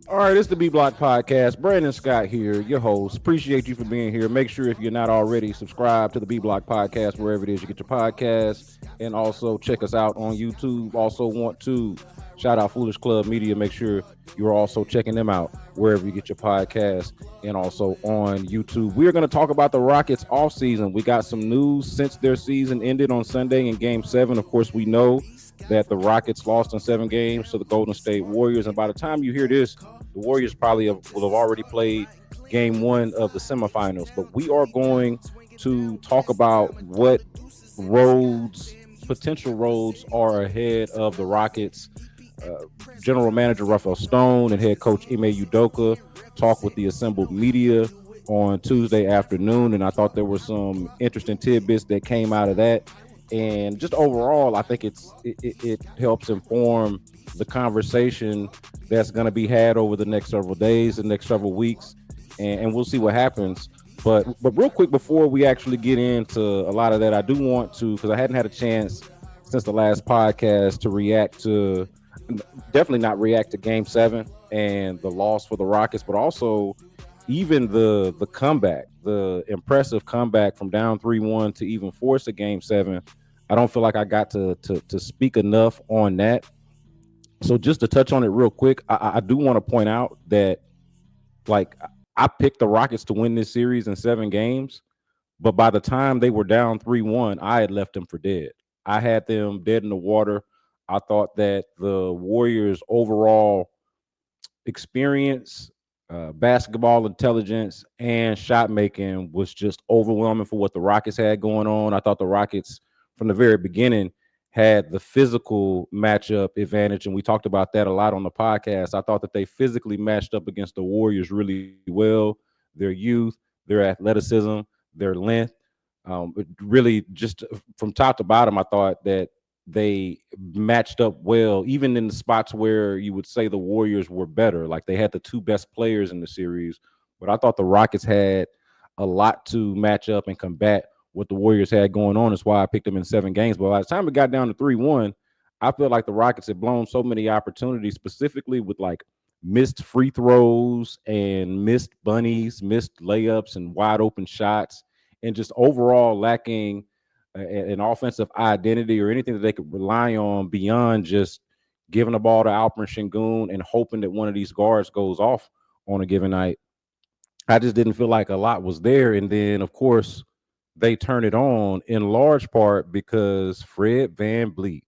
All right, it's the B Block Podcast. Brandon Scott here, your host. Appreciate you for being here. Make sure if you're not already, subscribe to the B Block Podcast wherever it is you get your podcasts, and also check us out on YouTube. Also, want to shout out Foolish Club Media. Make sure you're also checking them out wherever you get your podcasts, and also on YouTube. We are going to talk about the Rockets offseason. We got some news since their season ended on Sunday in Game 7. Of course, we know that the Rockets lost in 7 games to the Golden State Warriors, and by the time you hear this, the Warriors probably will have already played Game 1 of the semifinals. But we are going to talk about what potential roads are ahead of the Rockets. General Manager Rafael Stone and head coach Ime Udoka talked with the assembled media on Tuesday afternoon, and I thought there were some interesting tidbits that came out of that. And just overall, I think it helps inform the conversation that's going to be had over the next several days, the next several weeks, and we'll see what happens. But real quick, before we actually get into a lot of that, I do want to, because I hadn't had a chance since the last podcast to definitely not react to Game 7 and the loss for the Rockets, but also even the comeback, the impressive comeback from down 3-1 to even force a Game 7. I don't feel like I got to speak enough on that. So just to touch on it real quick, I do want to point out that, like, I picked the Rockets to win this series in 7 games, but by the time they were down 3-1, I had left them for dead. I had them dead in the water. I thought that the Warriors' overall experience, basketball intelligence, and shot making was just overwhelming for what the Rockets had going on. I thought the Rockets, from the very beginning, had the physical matchup advantage, and we talked about that a lot on the podcast. I thought that they physically matched up against the Warriors really well. Their youth, their athleticism, their length, really just from top to bottom, I thought that they matched up well, even in the spots where you would say the Warriors were better. Like, they had the 2 best players in the series, but I thought the Rockets had a lot to match up and combat what the Warriors had going on. That's why I picked them in 7 games. But by the time it got down to 3-1, I felt like the Rockets had blown so many opportunities, specifically with like missed free throws and missed bunnies, missed layups and wide open shots, and just overall lacking an offensive identity or anything that they could rely on beyond just giving the ball to Alperen Şengün and hoping that one of these guards goes off on a given night. I just didn't feel like a lot was there. And then, of course, they turn it on in large part because Fred freaking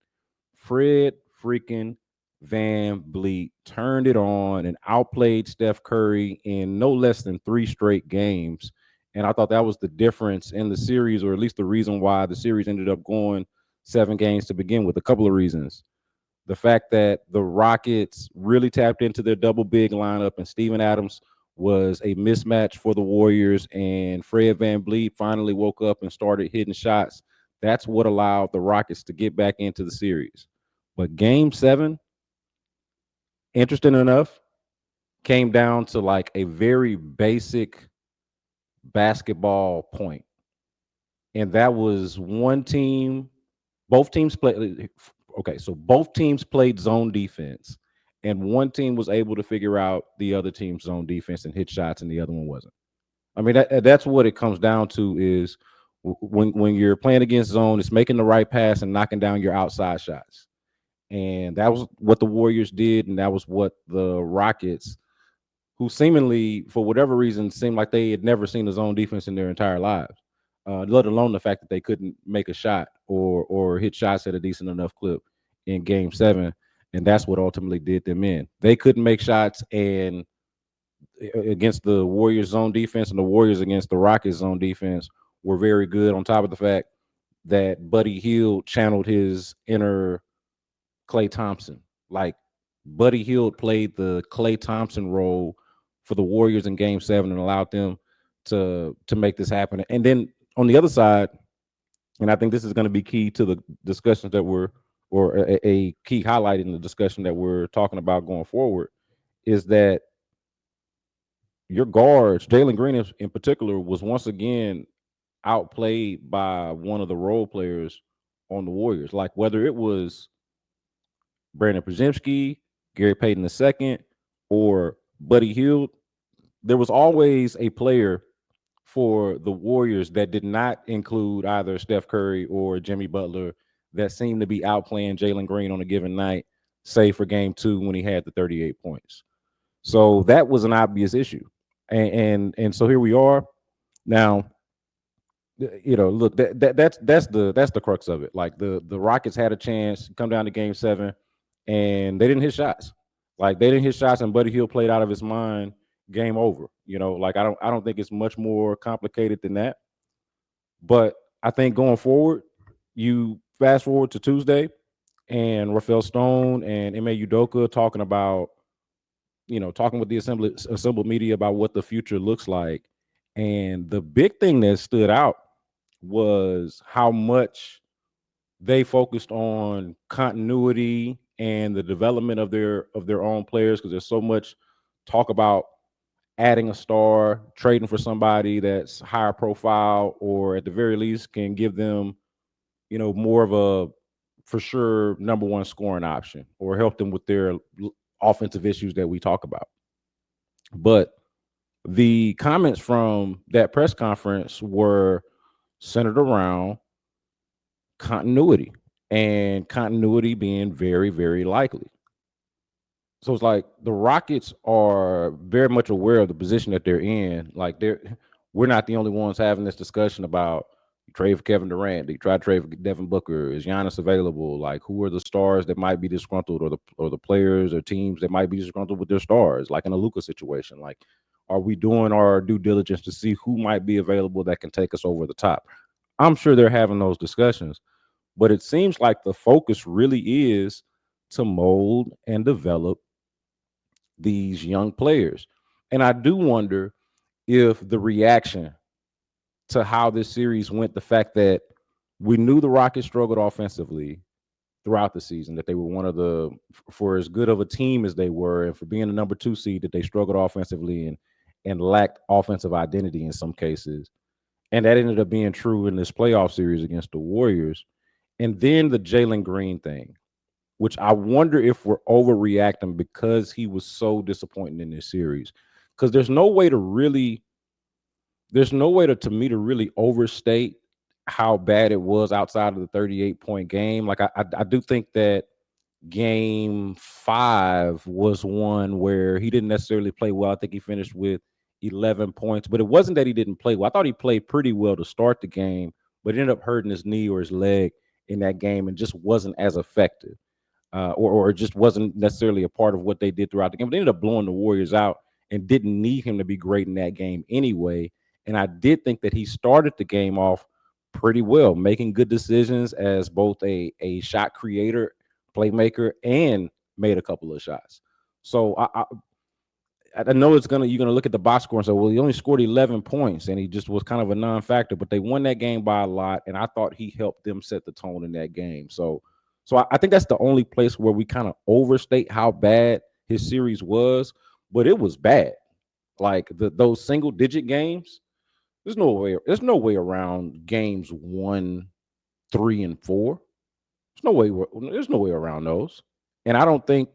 Van Vliet turned it on and outplayed Steph Curry in no less than 3 straight games. And I thought that was the difference in the series, or at least the reason why the series ended up going 7 games to begin with. A couple of reasons. The fact that the Rockets really tapped into their double big lineup, and Steven Adams was a mismatch for the Warriors, and Fred VanVleet finally woke up and started hitting shots. That's what allowed the Rockets to get back into the series. But Game 7, interesting enough, came down to like a very basic basketball point. And that was both teams played. Okay, so both teams played zone defense, and one team was able to figure out the other team's zone defense and hit shots, and the other one wasn't. I mean, that's what it comes down to is when you're playing against zone, it's making the right pass and knocking down your outside shots. And that was what the Warriors did, and that was what the Rockets, who seemingly, for whatever reason, seemed like they had never seen a zone defense in their entire lives, let alone the fact that they couldn't make a shot or hit shots at a decent enough clip in Game 7. And that's what ultimately did them in. They couldn't make shots and against the Warriors zone defense, and the Warriors against the Rockets zone defense were very good, on top of the fact that Buddy Hield channeled his inner Klay Thompson. Like, Buddy Hield played the Klay Thompson role for the Warriors in Game 7 and allowed them to make this happen. And then on the other side, and I think this is going to be key to the discussions that a key highlight in the discussion that we're talking about going forward, is that your guards, Jalen Green in particular, was once again outplayed by one of the role players on the Warriors. Like, whether it was Brandon Podziemski Gary Payton II, or Buddy Hield, there was always a player for the Warriors that did not include either Steph Curry or Jimmy Butler that seemed to be outplaying Jalen Green on a given night, save for game 2 when he had the 38 points. So that was an obvious issue. And so here we are. Now, look, that's the crux of it. Like the Rockets had a chance, come down to game 7, and they didn't hit shots. Like they didn't hit shots, and Buddy Hield played out of his mind. Game over. Like I don't think it's much more complicated than that. But I think going forward, you fast forward to Tuesday, and Rafael Stone and Ime Udoka talking about, talking with the assembled media about what the future looks like. And the big thing that stood out was how much they focused on continuity and the development of their own players, because there's so much talk about adding a star, trading for somebody that's higher profile, or at the very least can give them, more of a for sure number one scoring option, or help them with their offensive issues that we talk about. But the comments from that press conference were centered around continuity, and continuity being very, very likely. So it's like the Rockets are very much aware of the position that they're in. Like we're not the only ones having this discussion about trade for Kevin Durant. They try to trade for Devin Booker. Is Giannis available? Like, who are the stars that might be disgruntled, or the players or teams that might be disgruntled with their stars? Like in a Luka situation, like, are we doing our due diligence to see who might be available that can take us over the top? I'm sure they're having those discussions, but it seems like the focus really is to mold and develop these young players. And I do wonder if the reaction to how this series went, the fact that we knew the Rockets struggled offensively throughout the season, that they were one of the, for as good of a team as they were, and for being the number 2 seed, that they struggled offensively and lacked offensive identity in some cases. And that ended up being true in this playoff series against the Warriors. And then the Jalen Green thing, which I wonder if we're overreacting because he was so disappointing in this series. Because there's no way to me to really overstate how bad it was outside of the 38-point game. Like I do think that game 5 was one where he didn't necessarily play well. I think he finished with 11 points, but it wasn't that he didn't play well. I thought he played pretty well to start the game, but ended up hurting his knee or his leg in that game and just wasn't as effective. Or just wasn't necessarily a part of what they did throughout the game. But they ended up blowing the Warriors out and didn't need him to be great in that game anyway. And I did think that he started the game off pretty well, making good decisions as both a shot creator, playmaker, and made a couple of shots. So I know you're gonna look at the box score and say, well, he only scored 11 points and he just was kind of a non-factor, but they won that game by a lot, and I thought he helped them set the tone in that game. So I think that's the only place where we kind of overstate how bad his series was, but it was bad. Like those single-digit games, there's no way around games 1, 3, and 4. There's no way around those. And I don't think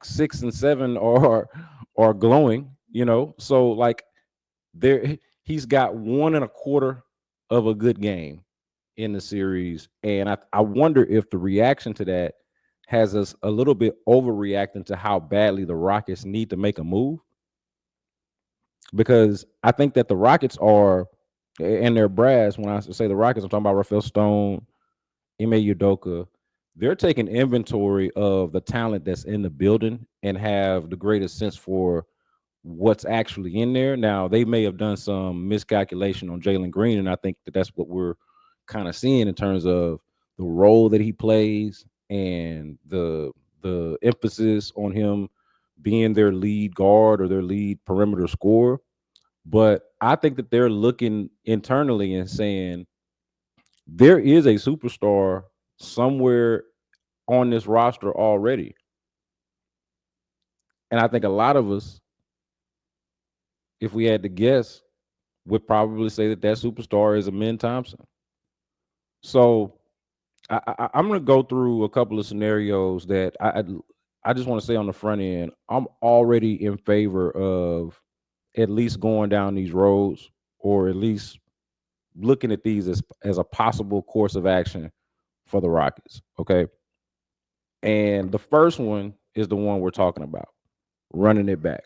6 and 7 are glowing, So like he's got 1.25 of a good game in the series. And I wonder if the reaction to that has us a little bit overreacting to how badly the Rockets need to make a move. Because I think that the Rockets are, and their brass, when I say the Rockets, I'm talking about Rafael Stone, Ime Udoka, they're taking inventory of the talent that's in the building and have the greatest sense for what's actually in there. Now, they may have done some miscalculation on Jalen Green, and I think that that's what we're kind of seeing in terms of the role that he plays and the emphasis on him being their lead guard or their lead perimeter scorer. But I think that they're looking internally and saying there is a superstar somewhere on this roster already. And I think a lot of us, if we had to guess, would probably say that superstar is Amen Thompson. So I'm going to go through a couple of scenarios that I just want to say on the front end, I'm already in favor of at least going down these roads, or at least looking at these as a possible course of action for the Rockets. Okay. And the first one is the one we're talking about, running it back.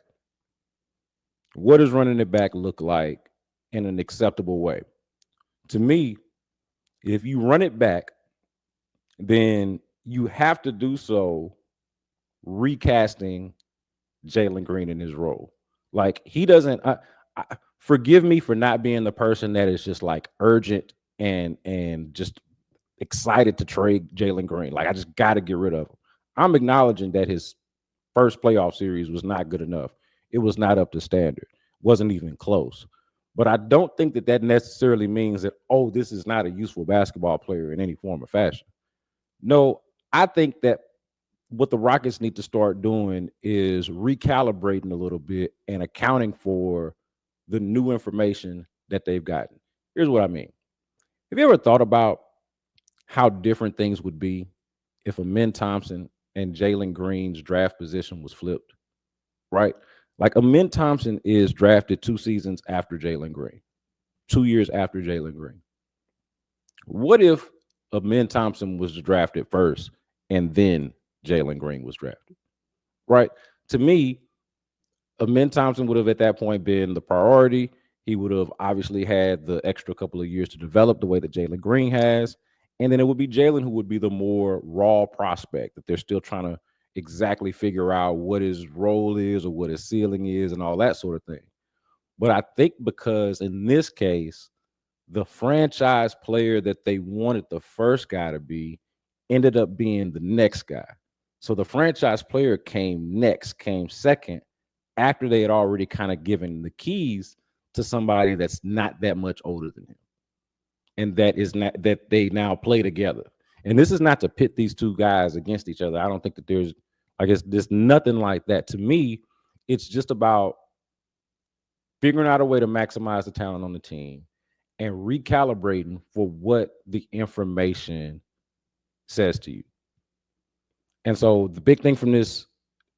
What does running it back look like in an acceptable way? To me, if you run it back, then you have to do so recasting Jalen Green in his role. Like, he doesn't. Forgive me for not being the person that is just like urgent and just excited to trade Jalen Green. Like, I just got to get rid of him. I'm acknowledging that his first playoff series was not good enough. It was not up to standard. Wasn't even close. But I don't think that necessarily means that, oh, this is not a useful basketball player in any form or fashion. No, I think that what the Rockets need to start doing is recalibrating a little bit and accounting for the new information that they've gotten. Here's what I mean. Have you ever thought about how different things would be if Amen Thompson and Jalen Green's draft position was flipped? Right? Like, Amen Thompson is drafted 2 seasons after Jalen Green, 2 years after Jalen Green. What if Amen Thompson was drafted first and then Jalen Green was drafted? Right? To me, Amen Thompson would have at that point been the priority. He would have obviously had the extra couple of years to develop the way that Jalen Green has. And then it would be Jalen who would be the more raw prospect that they're still trying to exactly figure out what his role is or what his ceiling is and all that sort of thing. But I think because in this case, the franchise player that they wanted the first guy to be ended up being the next guy. So the franchise player came second, after they had already kind of given the keys to somebody that's not that much older than him, and that they now play together. And this is not to pit these two guys against each other. I don't think that there's nothing like that. To me, it's just about figuring out a way to maximize the talent on the team and recalibrating for what the information says to you. And so the big thing from this,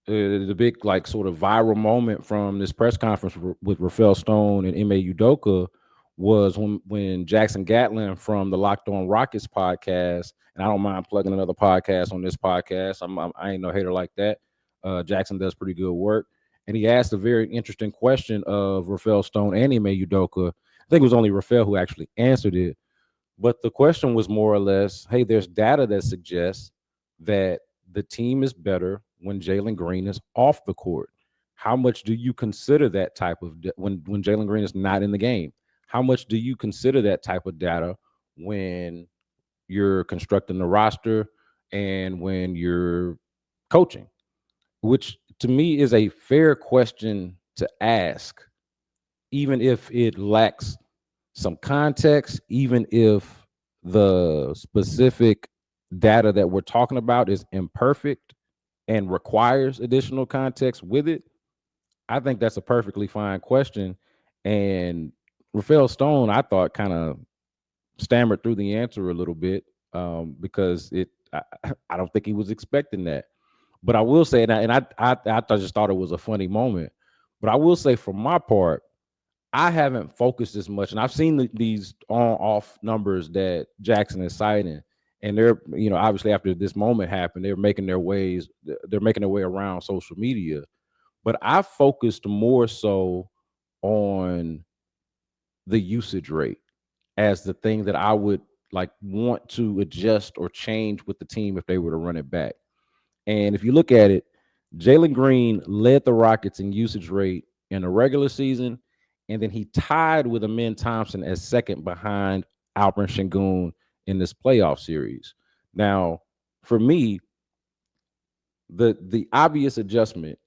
the big like sort of viral moment from this press conference with Rafael Stone and Ime Udoka was when Jackson Gatlin from the Locked On Rockets podcast, and I don't mind plugging another podcast on this podcast. I ain't no hater like that. Jackson does pretty good work, and he asked a very interesting question of Rafael Stone and Ime Udoka. I think it was only Rafael who actually answered it, but the question was more or less, hey, there's data that suggests that the team is better when Jalen Green is off the court. How much do you consider that type of when Jalen Green is not in the game? How much do you consider that type of data when you're constructing the roster and when you're coaching? Which to me is a fair question to ask, even if it lacks some context, even if the specific data that we're talking about is imperfect and requires additional context with it. I think that's a perfectly fine question. And Rafael Stone, I thought, kind of stammered through the answer a little bit because I don't think he was expecting that. But I will say, I just thought it was a funny moment. But I will say, for my part, I haven't focused as much, and I've seen these on-off numbers that Jackson is citing, and they're, obviously after this moment happened, they're making their way around social media. But I focused more so on the usage rate as the thing that I would like want to adjust or change with the team if they were to run it back. And if you look at it, Jalen Green led the Rockets in usage rate in the regular season, and then he tied with Amen Thompson as second behind Alperen Sengun in this playoff series. Now, for me, the obvious adjustment,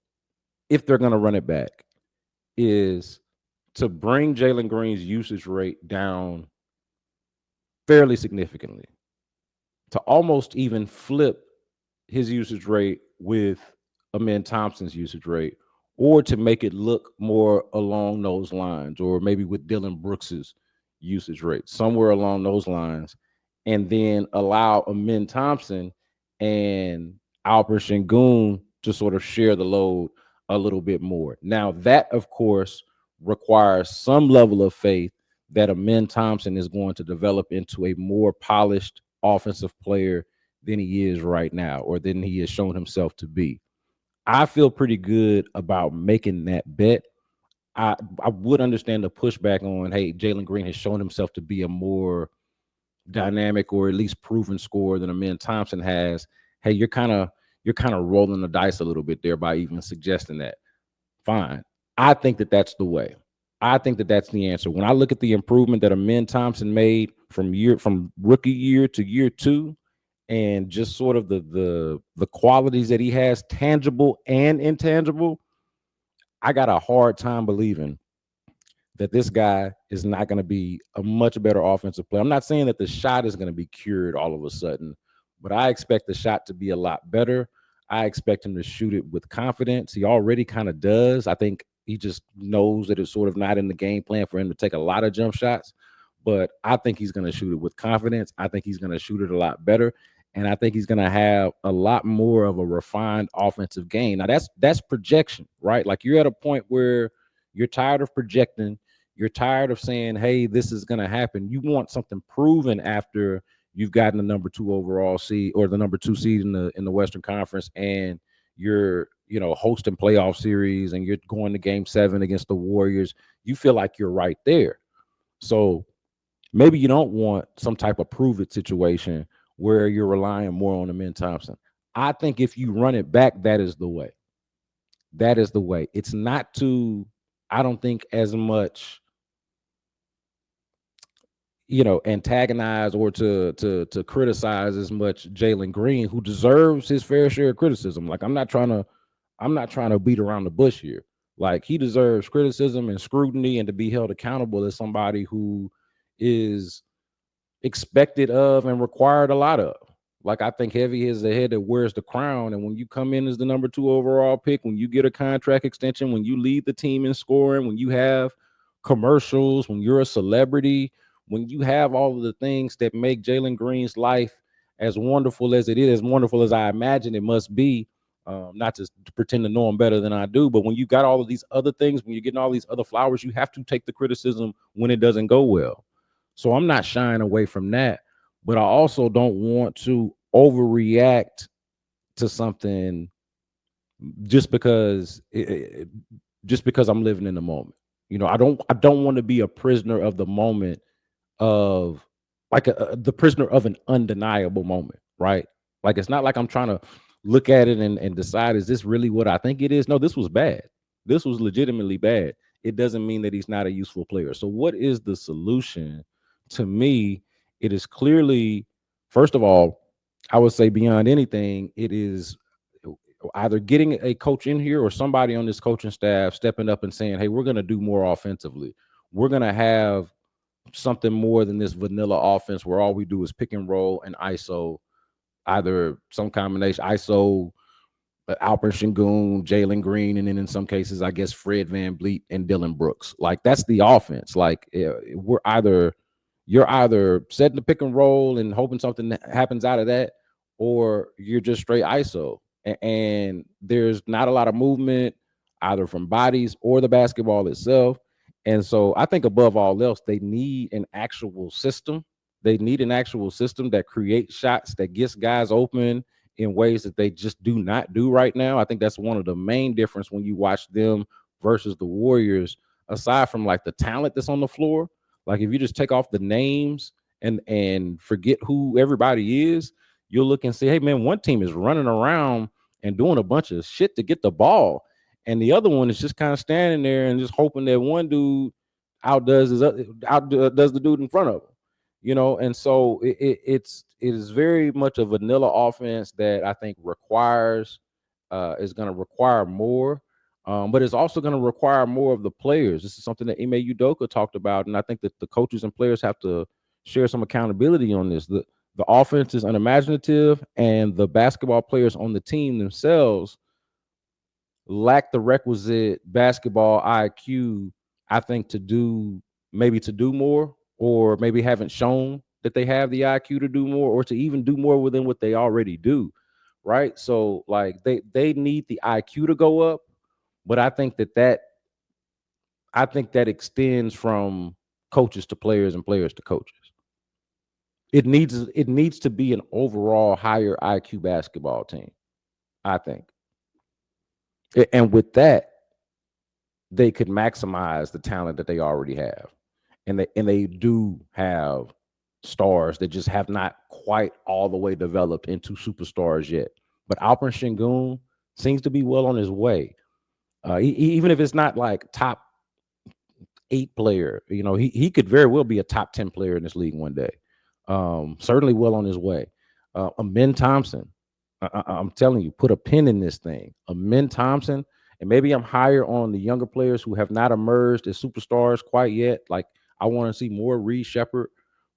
if they're going to run it back, is to bring Jalen Green's usage rate down fairly significantly, to almost even flip his usage rate with Amen Thompson's usage rate, or to make it look more along those lines, or maybe with Dylan Brooks's usage rate, somewhere along those lines, and then allow Amen Thompson and Alperen Sengun to sort of share the load a little bit more. Now, that, of course, requires some level of faith that Amen Thompson is going to develop into a more polished offensive player than he is right now, or than he has shown himself to be. I feel pretty good about making that bet. I would understand the pushback on, hey, Jalen Green has shown himself to be a more dynamic or at least proven scorer than Amen Thompson has. Hey, you're kind of rolling the dice a little bit there by even suggesting that. Fine. I think that that's the way. I think that that's the answer. When I look at the improvement that Amen Thompson made from rookie year to year two, and just sort of the qualities that he has, tangible and intangible, I got a hard time believing that this guy is not going to be a much better offensive player. I'm not saying that the shot is going to be cured all of a sudden, but I expect the shot to be a lot better. I expect him to shoot it with confidence. He already kind of does. I think he just knows that it's sort of not in the game plan for him to take a lot of jump shots, but I think he's going to shoot it with confidence. I think he's going to shoot it a lot better. And I think he's going to have a lot more of a refined offensive game. Now, that's projection, right? Like, you're at a point where you're tired of projecting. You're tired of saying, hey, this is going to happen. You want something proven after you've gotten the number 2 overall seed, or the number 2 seed in the Western Conference, and you're, hosting playoff series, and you're going to game 7 against the Warriors. You feel like you're right there. So maybe you don't want some type of prove it situation where you're relying more on Amen Thompson. I think if you run it back, that is the way. That is the way. It's not to, I don't think, as much, antagonize or to criticize as much Jalen Green, who deserves his fair share of criticism. Like, I'm not trying to beat around the bush here. Like, he deserves criticism and scrutiny and to be held accountable as somebody who is expected of and required a lot of. Like, I think heavy is the head that wears the crown. And when you come in as the number 2 overall pick, when you get a contract extension, when you lead the team in scoring, when you have commercials, when you're a celebrity, when you have all of the things that make Jalen Green's life as wonderful as it is, as wonderful as I imagine it must be, not to pretend to know him better than I do, but when you got all of these other things, when you're getting all these other flowers, you have to take the criticism when it doesn't go well. So I'm not shying away from that, but I also don't want to overreact to something just because I'm living in the moment. I don't want to be a prisoner of the moment, of like the prisoner of an undeniable moment, right? Like, it's not like I'm trying to look at it and decide, is this really what I think it is? No, this was bad. This was legitimately bad. It doesn't mean that he's not a useful player. So what is the solution? To me, it is clearly, first of all, I would say beyond anything, it is either getting a coach in here or somebody on this coaching staff stepping up and saying, hey, we're going to do more offensively. We're going to have something more than this vanilla offense where all we do is pick and roll and ISO, either some combination ISO, Alperen Sengun, Jalen Green, and then in some cases, I guess, Fred VanVleet and Dylan Brooks. Like, that's the offense. Like, you're either setting the pick and roll and hoping something happens out of that, or you're just straight ISO. And there's not a lot of movement either from bodies or the basketball itself. And so I think above all else, they need an actual system. They need an actual system that creates shots, that gets guys open in ways that they just do not do right now. I think that's one of the main difference when you watch them versus the Warriors, aside from like the talent that's on the floor. Like, if you just take off the names and forget who everybody is, you'll look and say, hey man, one team is running around and doing a bunch of shit to get the ball, and the other one is just kind of standing there and just hoping that one dude outdoes the dude in front of him. And so it is very much a vanilla offense that I think is going to require more, but it's also going to require more of the players. This is something that Ime Udoka talked about, and I think that the coaches and players have to share some accountability on this. The offense is unimaginative, and the basketball players on the team themselves lack the requisite basketball IQ, I think, to do more, or maybe haven't shown that they have the IQ to do more, or to even do more within what they already do, right? So like they need the IQ to go up, but I think that extends from coaches to players and players to coaches. It needs to be an overall higher IQ basketball team, I think. And with that, they could maximize the talent that they already have. And they do have stars that just have not quite all the way developed into superstars yet. But Alperen Sengun seems to be well on his way. Even if it's not like top 8 player, he could very well be a top 10 player in this league one day. Certainly well on his way. Amin Thompson, I'm telling you, put a pin in this thing. Amin Thompson, and maybe I'm higher on the younger players who have not emerged as superstars quite yet. Like I want to see more Reed Shepherd,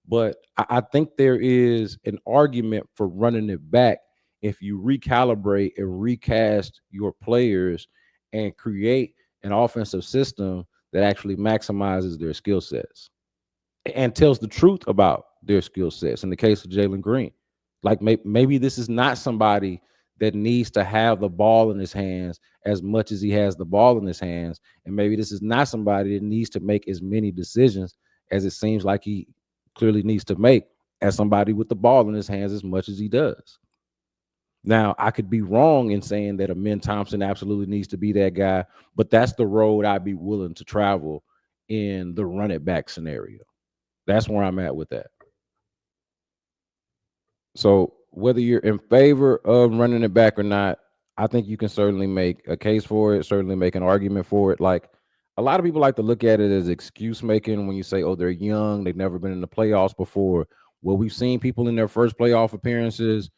but I think there is an argument for running it back if you recalibrate and recast your players and create an offensive system that actually maximizes their skill sets and tells the truth about their skill sets. In the case of Jalen Green, like maybe this is not somebody that needs to have the ball in his hands as much as he has the ball in his hands, and maybe this is not somebody that needs to make as many decisions as it seems like he clearly needs to make as somebody with the ball in his hands as much as he does. Now, I could be wrong in saying that Amin Thompson absolutely needs to be that guy, but that's the road I'd be willing to travel in the run it back scenario. That's where I'm at with that. So whether you're in favor of running it back or not, I think you can certainly make a case for it, certainly make an argument for it. Like a lot of people like to look at it as excuse making when you say, oh, they're young, they've never been in the playoffs before. Well, we've seen people in their first playoff appearances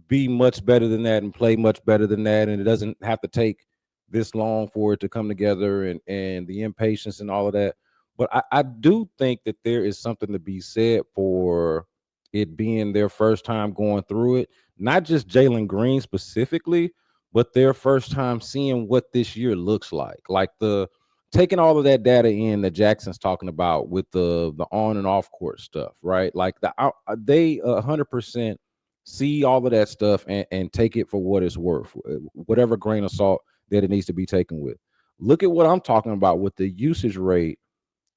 be much better than that and play much better than that. And it doesn't have to take this long for it to come together and the impatience and all of that. But I do think that there is something to be said for it being their first time going through it, not just Jalen Green specifically, but their first time seeing what this year looks like. Like the taking all of that data in that Jackson's talking about with the on and off court stuff, right? Like they 100% see all of that stuff and take it for what it's worth, whatever grain of salt that it needs to be taken with. Look at what I'm talking about with the usage rate,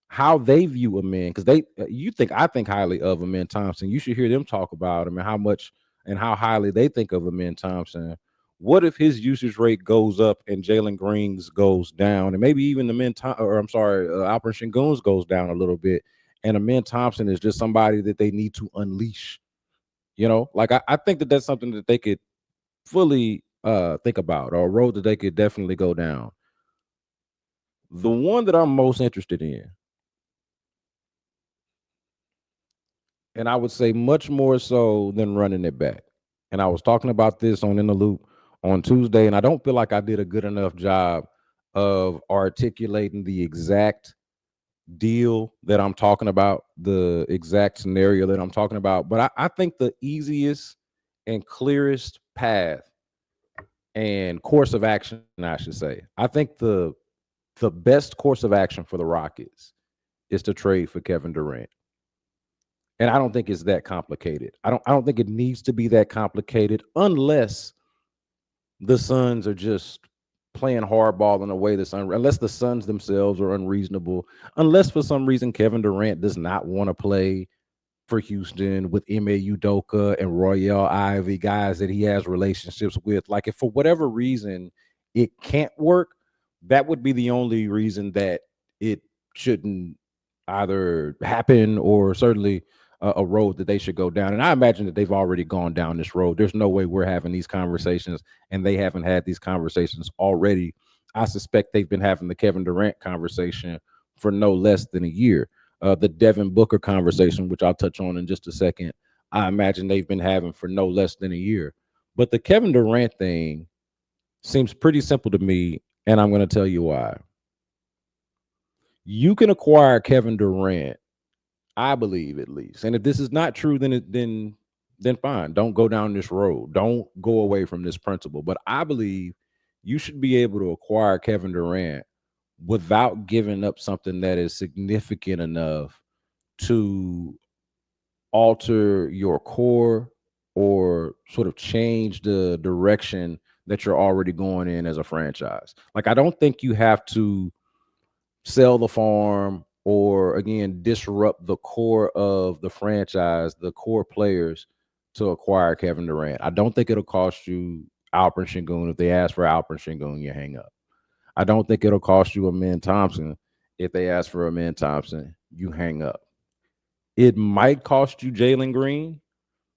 how they view a man, because I think highly of a man Thompson. You should hear them talk about him and how much and how highly they think of a man Thompson. What if his usage rate goes up and Jalen Green's goes down, and maybe even Alperen Sengun's goes down a little bit, and Amin Thompson is just somebody that they need to unleash. Like I think that that's something that they could fully think about, or a road that they could definitely go down. The one that I'm most interested in, and I would say much more so than running it back. And I was talking about this on In the Loop on Tuesday, and I don't feel like I did a good enough job of articulating the exact deal that I'm talking about, the exact scenario that I'm talking about. But I think the easiest and clearest path and course of action, I should say, I think the best course of action for the Rockets is to trade for Kevin Durant. And I don't think it's that complicated. I don't think it needs to be that complicated unless the Suns are just playing hardball in a way that's unless the Suns themselves are unreasonable, unless for some reason Kevin Durant does not want to play for Houston with Ime Udoka and Royale Ivy, guys that he has relationships with. Like if for whatever reason it can't work, that would be the only reason that it shouldn't either happen or certainly a road that they should go down. And I imagine that they've already gone down this road. There's no way we're having these conversations and they haven't had these conversations already. I suspect they've been having the Kevin Durant conversation for no less than a year. The Devin Booker conversation, which I'll touch on in just a second, I imagine they've been having for no less than a year. But the Kevin Durant thing seems pretty simple to me, and I'm going to tell you why. You can acquire Kevin Durant, I believe, at least. And if this is not true, then fine. Don't go down this road. Don't go away from this principle. But I believe you should be able to acquire Kevin Durant without giving up something that is significant enough to alter your core or sort of change the direction that you're already going in as a franchise. Like, I don't think you have to sell the farm or, again, disrupt the core of the franchise, the core players, to acquire Kevin Durant. I don't think it'll cost you Alperen Sengun. If they ask for Alperen Sengun, you hang up. I don't think it'll cost you Amen Thompson. If they ask for Amen Thompson, you hang up. It might cost you Jalen Green,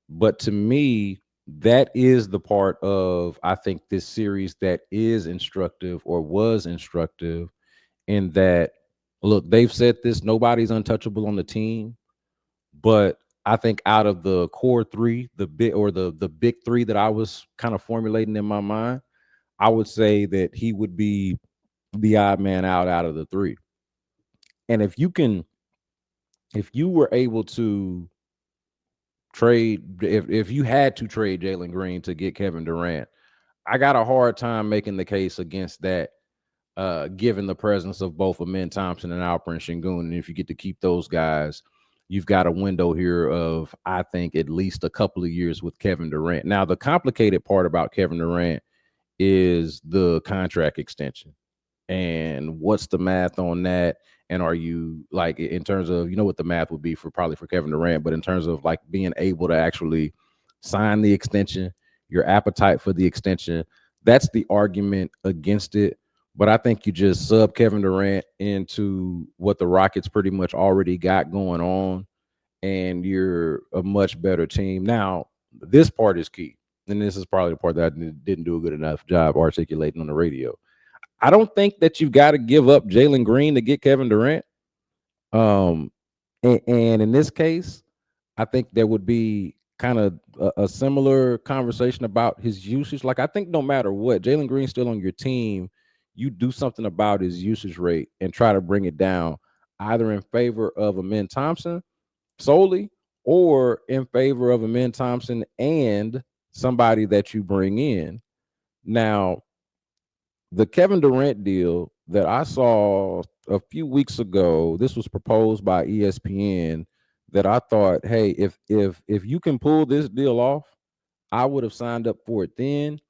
but to me, that is the part of, I think, this series that is instructive, or was instructive, in that, look, they've said this, nobody's untouchable on the team, but I think out of the core three, the big three that I was kind of formulating in my mind, I would say that he would be the odd man out of the three. And if you were able to trade, if you had to trade Jalen Green to get Kevin Durant, I got a hard time making the case against that, given the presence of both Amen Thompson and Alperen Sengun. And if you get to keep those guys, you've got a window here of, I think, at least a couple of years with Kevin Durant. Now, the complicated part about Kevin Durant is the contract extension. And what's the math on that? And are you, like, in terms of, what the math would be for Kevin Durant, but in terms of like being able to actually sign the extension, your appetite for the extension, that's the argument against it. But I think you just sub Kevin Durant into what the Rockets pretty much already got going on, and you're a much better team. Now, this part is key. And this is probably the part that I didn't do a good enough job articulating on the radio. I don't think that you've got to give up Jalen Green to get Kevin Durant. And in this case, I think there would be kind of a similar conversation about his usage. Like, I think no matter what, Jalen Green's still on your team. You do something about his usage rate and try to bring it down, either in favor of Amen Thompson solely, or in favor of Amen Thompson and somebody that you bring in. Now, the Kevin Durant deal that I saw a few weeks ago, this was proposed by ESPN, that I thought, hey, if you can pull this deal off, I would have signed up for it then.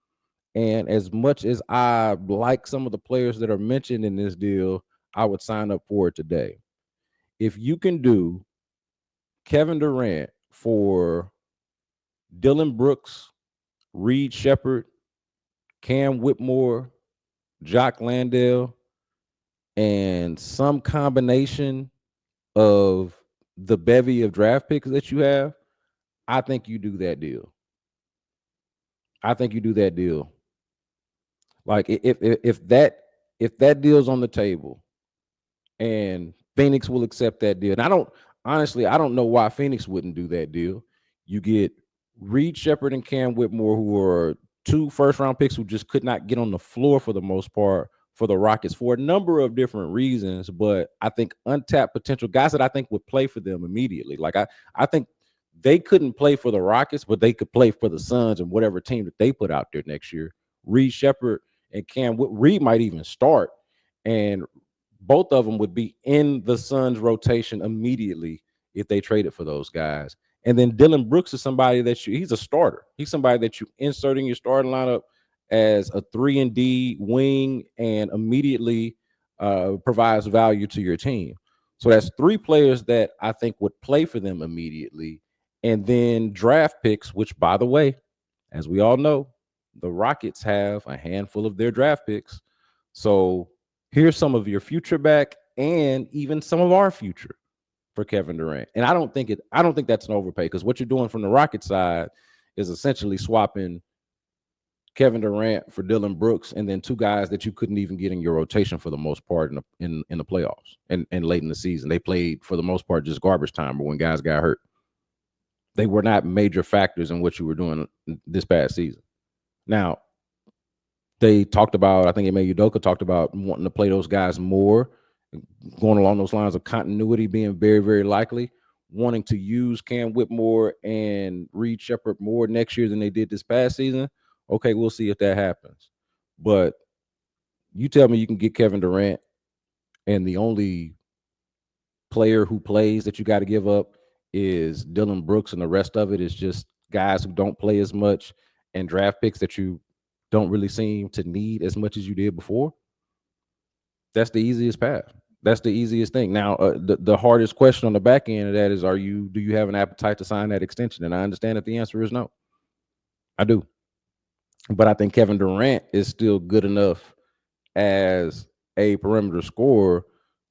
And as much as I like some of the players that are mentioned in this deal, I would sign up for it today. If you can do Kevin Durant for Dylan Brooks, Reed Shepherd, Cam Whitmore, Jock Landale, and some combination of the bevy of draft picks that you have, I think you do that deal. Like, if that deal's on the table, and Phoenix will accept that deal. And I don't know why Phoenix wouldn't do that deal. You get Reed Shepherd and Cam Whitmore, who are 2 first-round picks who just could not get on the floor for the most part for the Rockets for a number of different reasons, but I think untapped potential guys that I think would play for them immediately. Like, I think they couldn't play for the Rockets, but they could play for the Suns and whatever team that they put out there next year. Reed Shepherd and Reed might even start, and both of them would be in the Suns rotation immediately if they traded for those guys. And then Dylan Brooks is somebody that he's a starter. He's somebody that you insert in your starting lineup as a 3-and-D wing, and immediately provides value to your team. So that's 3 players that I think would play for them immediately. And then draft picks, which, by the way, as we all know, the Rockets have a handful of their draft picks. So here's some of your future back, and even some of our future for Kevin Durant. And I don't think that's an overpay, because what you're doing from the Rockets side is essentially swapping Kevin Durant for Dylan Brooks, and then 2 guys that you couldn't even get in your rotation for the most part in the playoffs and late in the season. They played for the most part just garbage time, but when guys got hurt, they were not major factors in what you were doing this past season. Now, they talked about, I think Ime Udoka talked about wanting to play those guys more, going along those lines of continuity being very, very likely, wanting to use Cam Whitmore and Reed Shepherd more next year than they did this past season. Okay, we'll see if that happens. But you tell me you can get Kevin Durant, and the only player who plays that you got to give up is Dylan Brooks, and the rest of it is just guys who don't play as much, and draft picks that you don't really seem to need as much as you did before, that's the easiest path. That's the easiest thing. Now, the hardest question on the back end of that is, do you have an appetite to sign that extension? And I understand that the answer is no. I do. But I think Kevin Durant is still good enough as a perimeter scorer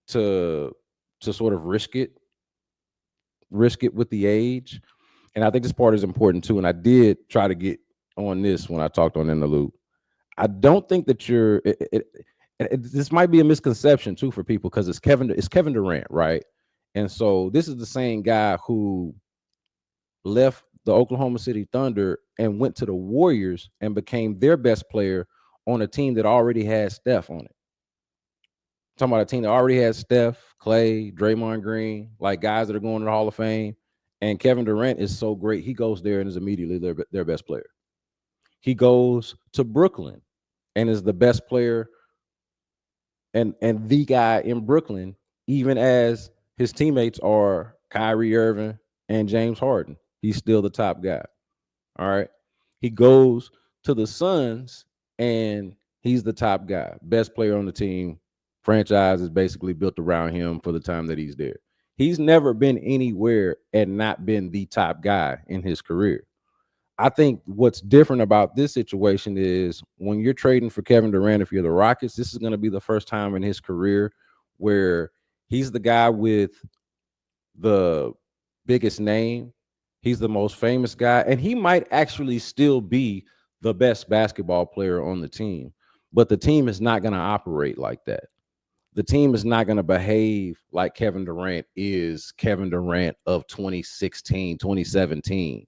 to sort of risk it with the age. And I think this part is important too. And I did try to get on this when I talked on In the Loop. I don't think that this might be a misconception too for people, because it's Kevin Durant, right? And so this is the same guy who left the Oklahoma City Thunder and went to the Warriors and became their best player on a team that already had Steph on it. I'm talking about a team that already had Steph, Clay, Draymond Green, like guys that are going to the Hall of Fame. And Kevin Durant is so great, he goes there and is immediately their best player. He goes to Brooklyn and is the best player and the guy in Brooklyn, even as his teammates are Kyrie Irving and James Harden. He's still the top guy. All right. He goes to the Suns and he's the top guy, best player on the team. Franchise is basically built around him for the time that he's there. He's never been anywhere and not been the top guy in his career. I think what's different about this situation is when you're trading for Kevin Durant, if you're the Rockets, this is going to be the first time in his career where he's the guy with the biggest name. He's the most famous guy, and he might actually still be the best basketball player on the team. But the team is not going to operate like that. The team is not going to behave like Kevin Durant is Kevin Durant of 2016, 2017.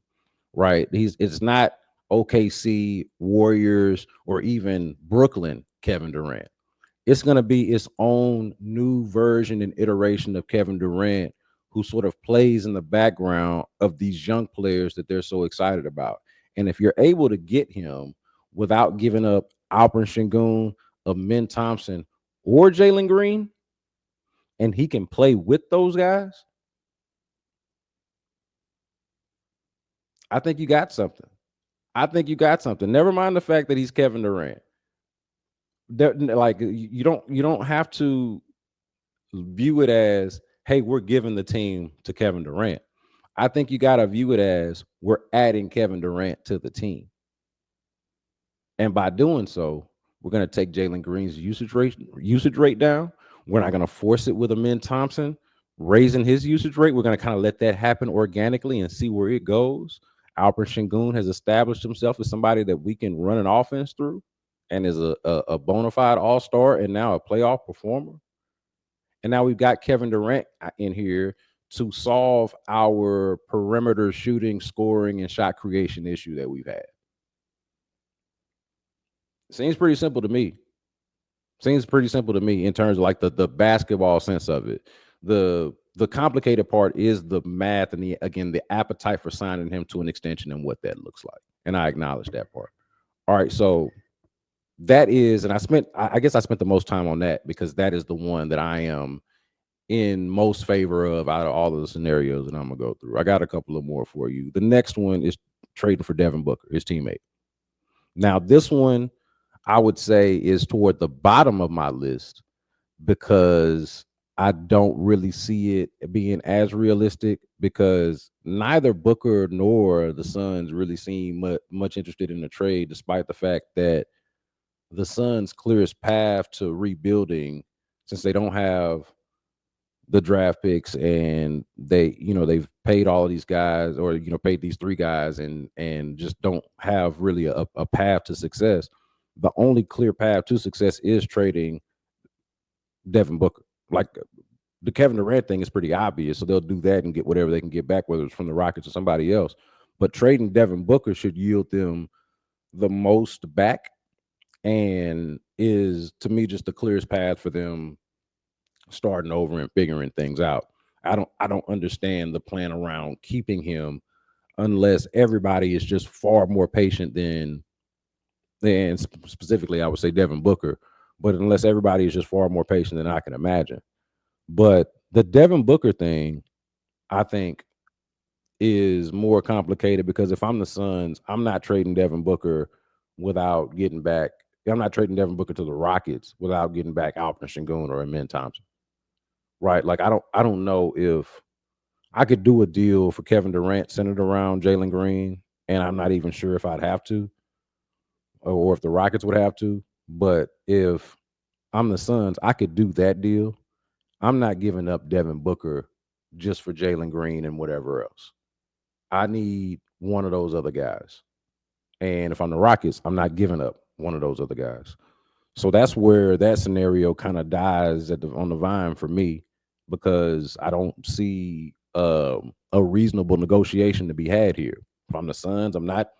Right? It's not OKC, Warriors, or even Brooklyn Kevin Durant. It's going to be its own new version and iteration of Kevin Durant, who sort of plays in the background of these young players that they're so excited about. And if you're able to get him without giving up Alperen Sengun, Amin Thompson, or Jalen Green, and he can play with those guys, I think you got something. Never mind the fact that he's Kevin Durant. Like you don't have to view it as, hey, we're giving the team to Kevin Durant. I think you got to view it as we're adding Kevin Durant to the team. And by doing so, we're going to take Jalen Green's usage rate down. We're not going to force it with Amin Thompson raising his usage rate. We're going to kind of let that happen organically and see where it goes. Alperen Sengun has established himself as somebody that we can run an offense through and is a bona fide all-star and now a playoff performer. And now we've got Kevin Durant in here to solve our perimeter shooting, scoring, and shot creation issue that we've had. Seems pretty simple to me. In terms of like the basketball sense of it. The complicated part is the math and the appetite for signing him to an extension and what that looks like. And I acknowledge that part. All right, so that is, and I guess I spent the most time on that because that is the one that I am in most favor of out of all of the scenarios that I'm gonna go through. I got a couple of more for you. The next one is trading for Devin Booker, his teammate. Now, this one I would say is toward the bottom of my list because I don't really see it being as realistic because neither Booker nor the Suns really seem much interested in the trade, despite the fact that the Suns' clearest path to rebuilding, since they don't have the draft picks and they've paid all of these guys or paid these three guys and just don't have really a path to success. The only clear path to success is trading Devin Booker. Like the Kevin Durant thing is pretty obvious, so they'll do that and get whatever they can get back, whether it's from the Rockets or somebody else. But trading Devin Booker should yield them the most back and is, to me, just the clearest path for them starting over and figuring things out. I don't understand the plan around keeping him unless everybody is just far more patient than specifically I would say Devin Booker, but unless everybody is just far more patient than I can imagine. But the Devin Booker thing, I think, is more complicated because if I'm the Suns, I'm not trading Devin Booker without getting back. I'm not trading Devin Booker to the Rockets without getting back Alperen Sengun or Amen Thompson. Right? Like I don't know if I could do a deal for Kevin Durant centered around Jalen Green, and I'm not even sure if I'd have to, or if the Rockets would have to. But if I'm the Suns, I could do that deal. I'm not giving up Devin Booker just for Jalen Green and whatever else. I need one of those other guys. And if I'm the Rockets, I'm not giving up one of those other guys. So that's where that scenario kind of dies on the vine for me, because I don't see a reasonable negotiation to be had here. If I'm the Suns, I'm not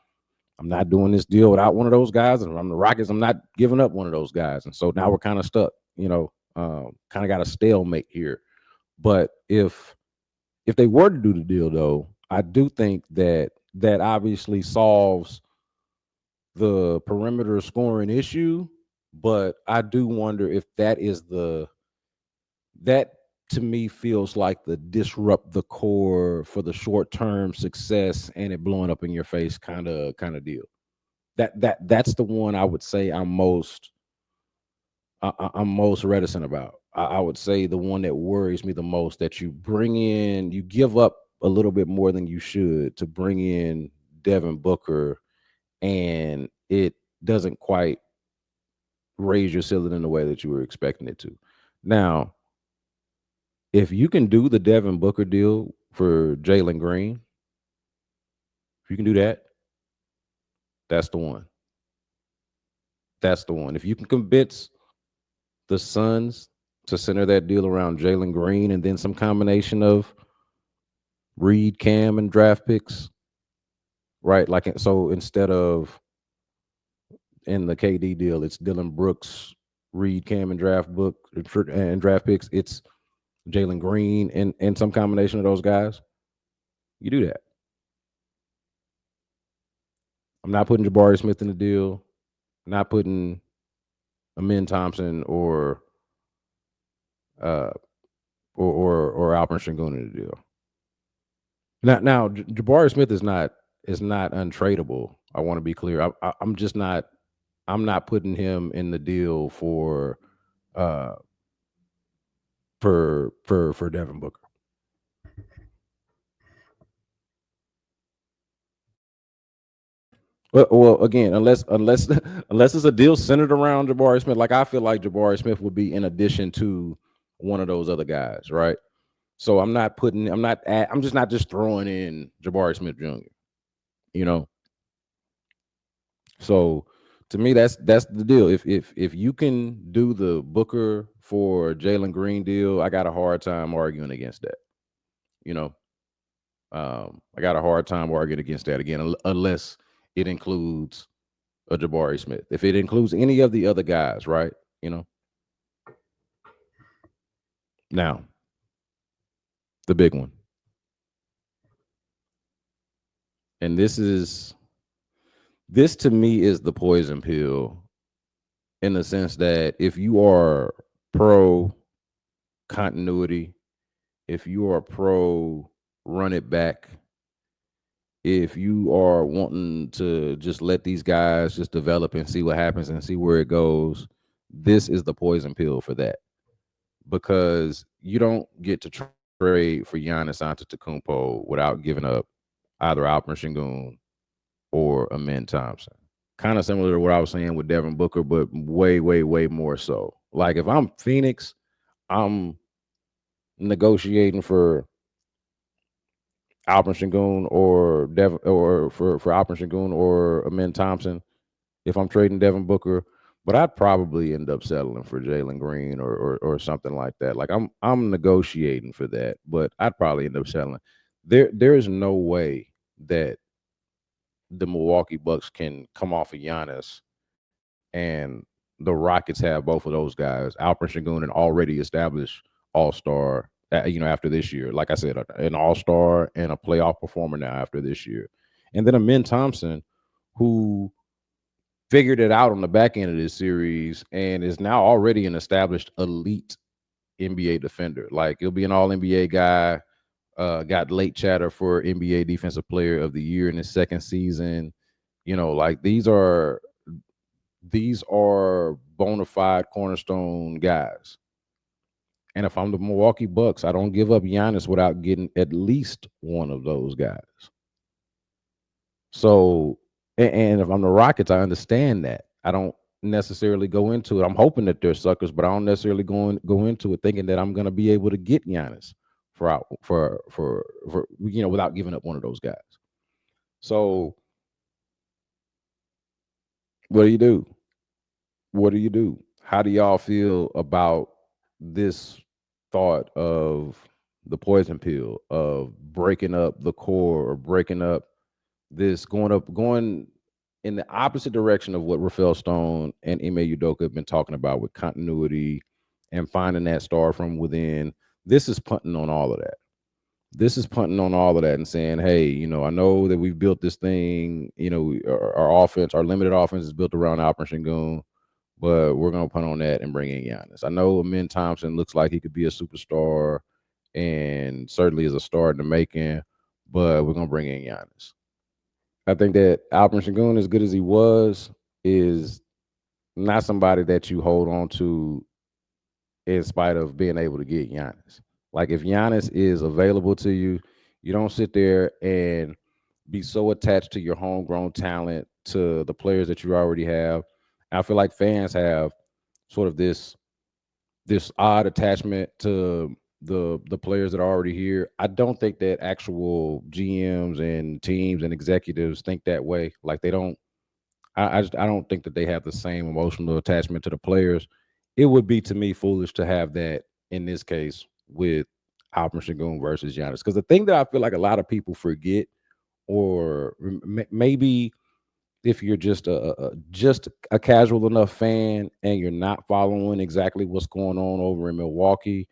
doing this deal without one of those guys, and if I'm the Rockets, I'm not giving up one of those guys. And so now we're kind of stuck. Kind of got a stalemate here. But if they were to do the deal, though, I do think that obviously solves the perimeter scoring issue. But I do wonder if that to me feels like the disrupt the core for the short term success and it blowing up in your face kind of deal. That's the one I would say I'm most reticent about. I would say the one that worries me the most, that you give up a little bit more than you should to bring in Devin Booker, and it doesn't quite raise your ceiling in the way that you were expecting it to. Now, if you can do the Devin Booker deal for Jalen Green, if you can do that, that's the one. That's the one. If you can convince the Suns to center that deal around Jalen Green and then some combination of Reed, Cam, and draft picks, right? Like, so instead of in the KD deal, it's Dylan Brooks, Reed, Cam, and draft picks. It's Jalen Green and some combination of those guys. You do that. I'm not putting Jabari Smith in the deal. Not putting Amen Thompson or uh or Alperen Sengun in the deal. Now, Jabari Smith is not untradeable. I want to be clear. I'm just not. I'm not putting him in the deal uh for Devin Booker. Well, again, unless it's a deal centered around Jabari Smith, like I feel like Jabari Smith would be in addition to one of those other guys, right? So I'm just not just throwing in Jabari Smith Jr. You know, so to me, that's the deal. If you can do the Booker for Jalen Green deal, I got a hard time arguing against that. You know, I got a hard time arguing against that again, unless it includes a Jabari Smith. If it includes any of the other guys, right? You know, now the big one, and this to me is the poison pill, in the sense that if you are pro continuity, if you are pro run it back, if you are wanting to just let these guys just develop and see what happens and see where it goes, this is the poison pill for that. Because you don't get to trade for Giannis Antetokounmpo without giving up either Alperen Sengun or Amen Thompson. Kind of similar to what I was saying with Devin Booker, but way, way, way more so. Like if I'm Phoenix, I'm negotiating for Alperen Sengun or for Alperen Sengun or Amen Thompson if I'm trading Devin Booker. But I'd probably end up settling for Jalen Green or something like that. Like I'm negotiating for that, but I'd probably end up settling. There is no way that the Milwaukee Bucks can come off of Giannis and the Rockets have both of those guys, Alperen Sengun, an already established All-Star. After this year, like I said, an All-Star and a playoff performer now after this year, and then Amen Thompson, who figured it out on the back end of this series and is now already an established elite NBA defender. Like he'll be an All NBA guy. got late chatter for NBA Defensive Player of the Year in his second season. Like these are bona fide cornerstone guys. And if I'm the Milwaukee Bucks, I don't give up Giannis without getting at least one of those guys. So, and if I'm the Rockets, I understand that. I don't necessarily go into it. I'm hoping that they're suckers, but I don't necessarily go into it thinking that I'm going to be able to get Giannis for without giving up one of those guys. So, what do you do? What do you do? How do y'all feel about this thought of the poison pill of breaking up the core or breaking up this going in the opposite direction of what Rafael Stone and Ime Udoka have been talking about with continuity and finding that star from within? This is punting on all of that. This is punting on all of that and saying, hey, I know that we've built this thing, our offense, our limited offense is built around Alperen Sengun, but we're going to punt on that and bring in Giannis. I know Amin Thompson looks like he could be a superstar and certainly is a star in the making, but we're going to bring in Giannis. I think that Alperen Sengun, as good as he was, is not somebody that you hold on to in spite of being able to get Giannis. Like, if Giannis is available to you, you don't sit there and be so attached to your homegrown talent, to the players that you already have. I feel like fans have sort of this odd attachment to the players that are already here. I don't think that actual GMs and teams and executives think that way. Like, they don't. I don't think that they have the same emotional attachment to the players. It would be, to me, foolish to have that in this case with Alperen Sengun versus Giannis. Because the thing that I feel like a lot of people forget, or maybe if you're just a casual enough fan and you're not following exactly what's going on over in Milwaukee,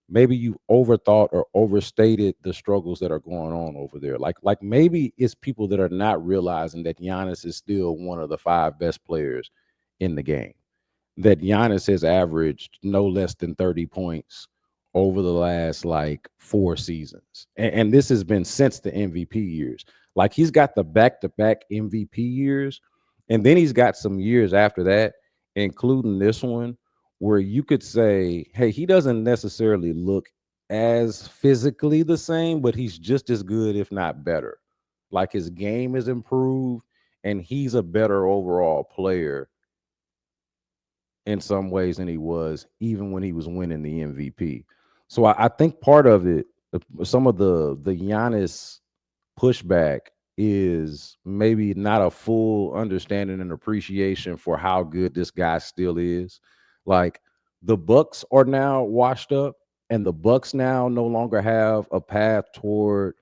maybe you overthought or overstated the struggles that are going on over there. Like maybe it's people that are not realizing that Giannis is still one of the 5 best players in the game, that Giannis has averaged no less than 30 points over the last 4 seasons. And this has been since the MVP years. Like, he's got the back-to-back MVP years, and then he's got some years after that, including this one, where you could say, hey, he doesn't necessarily look as physically the same, but he's just as good, if not better. Like, his game is improved, and he's a better overall player in some ways than he was even when he was winning the MVP. So I think part of it, some of the Giannis pushback, is maybe not a full understanding and appreciation for how good this guy still is. Like, the Bucks are now washed up, and the Bucks now no longer have a path toward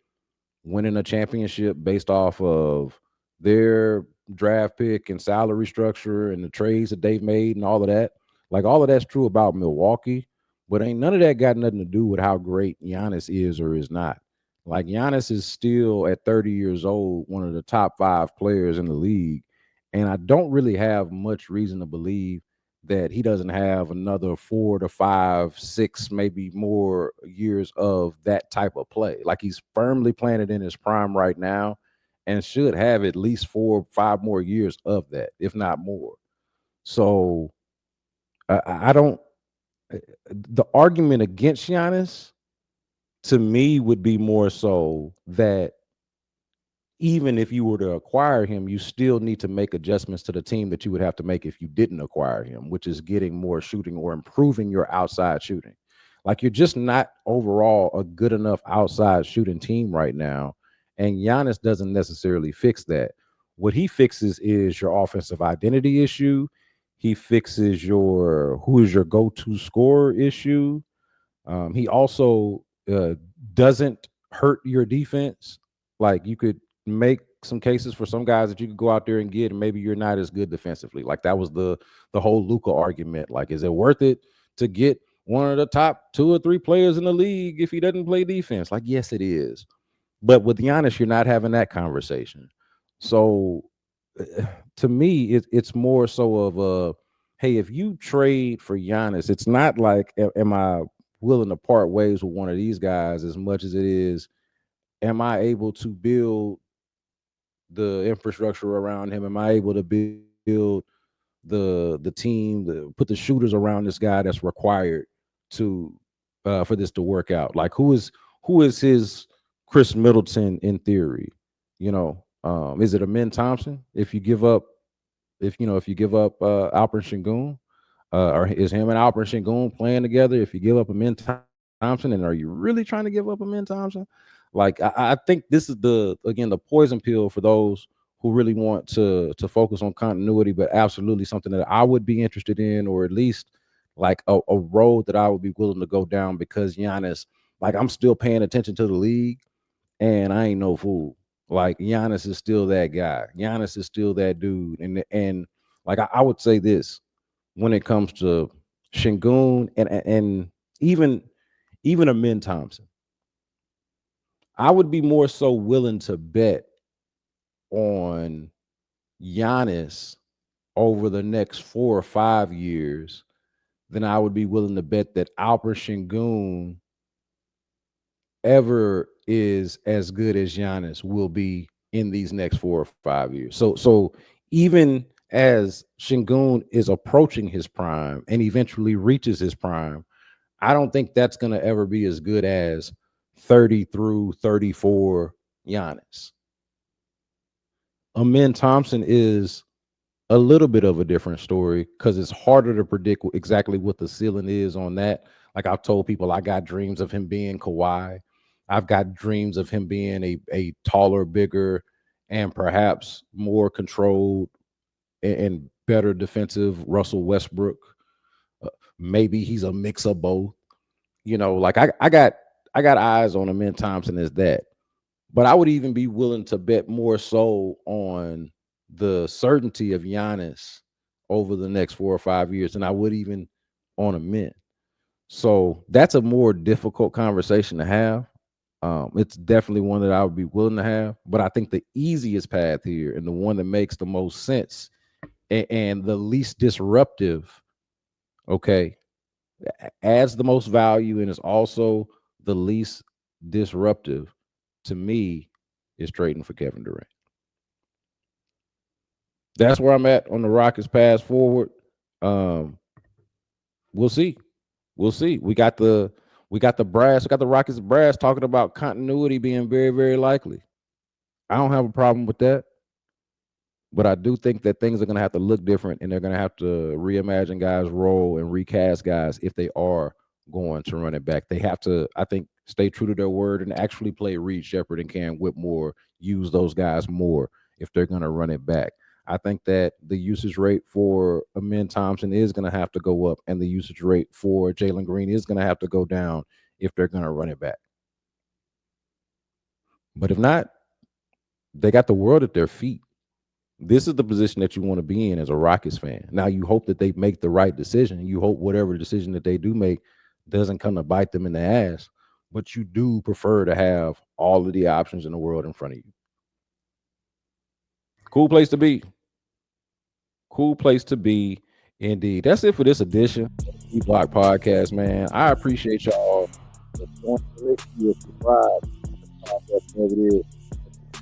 winning a championship based off of their draft pick and salary structure and the trades that they've made and all of that. Like, all of that's true about Milwaukee, but ain't none of that got nothing to do with how great Giannis is or is not. Like, Giannis is still, at 30 years old, one of the top 5 players in the league. And I don't really have much reason to believe that he doesn't have another 4 to 5, 6, maybe more years of that type of play. Like, he's firmly planted in his prime right now and should have at least 4 or 5 more years of that, if not more. So I don't. The argument against Giannis, to me, would be more so that even if you were to acquire him, you still need to make adjustments to the team that you would have to make if you didn't acquire him, which is getting more shooting or improving your outside shooting. Like, you're just not overall a good enough outside shooting team right now. And Giannis doesn't necessarily fix that. What he fixes is your offensive identity issue. He fixes your who is your go-to scorer issue. He also doesn't hurt your defense. Like, you could make some cases for some guys that you could go out there and get, and maybe you're not as good defensively. Like, that was the whole Luka argument. Like, is it worth it to get one of the top 2 or 3 players in the league if he doesn't play defense? Like, yes, it is. But with Giannis, you're not having that conversation. So to me, it's more so of a, hey, if you trade for Giannis, it's not like, am I willing to part ways with one of these guys as much as it is, am I able to build the infrastructure around him? Am I able to build the team, put the shooters around this guy that's required to for this to work out? Like who is his Chris Middleton in theory? Is it Amin Thompson if you give up Alperen Sengun? Or is him and Alperen Sengun playing together? If you give up Amin Thompson, and are you really trying to give up Amin Thompson? Like I think this is the poison pill for those who really want to focus on continuity, but absolutely something that I would be interested in, or at least like a road that I would be willing to go down, because Giannis, like, I'm still paying attention to the league, and I ain't no fool. Like, Giannis is still that guy. Giannis is still that dude. And like I would say this when it comes to Shingun and even Amin Thompson, I would be more so willing to bet on Giannis over the next 4 or 5 years than I would be willing to bet that Alperen Sengun ever is as good as Giannis will be in these next 4 or 5 years. So even as Sengun is approaching his prime and eventually reaches his prime, I don't think that's going to ever be as good as 30 through 34 Giannis. Amin Thompson is a little bit of a different story because it's harder to predict exactly what the ceiling is on that. Like, I've told people, I got dreams of him being Kawhi. I've got dreams of him being a taller, bigger, and perhaps more controlled and better defensive Russell Westbrook. Maybe he's a mix of both. Like, I got eyes on Amin Thompson as that. But I would even be willing to bet more so on the certainty of Giannis over the next 4 or 5 years than I would even on Amin. So that's a more difficult conversation to have. It's definitely one that I would be willing to have. But I think the easiest path here, and the one that makes the most sense and the least disruptive, okay, adds the most value and is also the least disruptive to me, is trading for Kevin Durant. That's where I'm at on the Rockets pass forward. We'll see. We'll see. We got the Rockets brass talking about continuity being very, very likely. I don't have a problem with that. But I do think that things are going to have to look different, and they're going to have to reimagine guys' role and recast guys if they are going to run it back. They have to, I think, stay true to their word and actually play Reed Shepherd and Cam Whitmore, use those guys more if they're going to run it back. I think that the usage rate for Amin Thompson is going to have to go up, and the usage rate for Jalen Green is going to have to go down if they're going to run it back. But if not, they got the world at their feet. This is the position that you want to be in as a Rockets fan. Now, you hope that they make the right decision. You hope whatever decision that they do make doesn't come to bite them in the ass. But you do prefer to have all of the options in the world in front of you. Cool place to be. Cool place to be, indeed. That's it for this edition of the E-Block Podcast, man. I appreciate y'all. Make sure you subscribe. Whatever it is.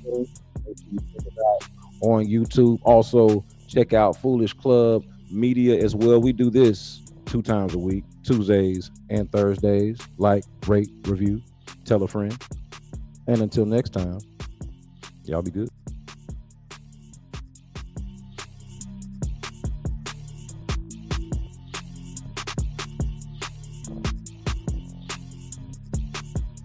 Make sure you check it out on YouTube. Also, check out Foolish Club Media as well. We do this 2 times a week, Tuesdays and Thursdays. Like, rate, review, tell a friend. And until next time, y'all be good.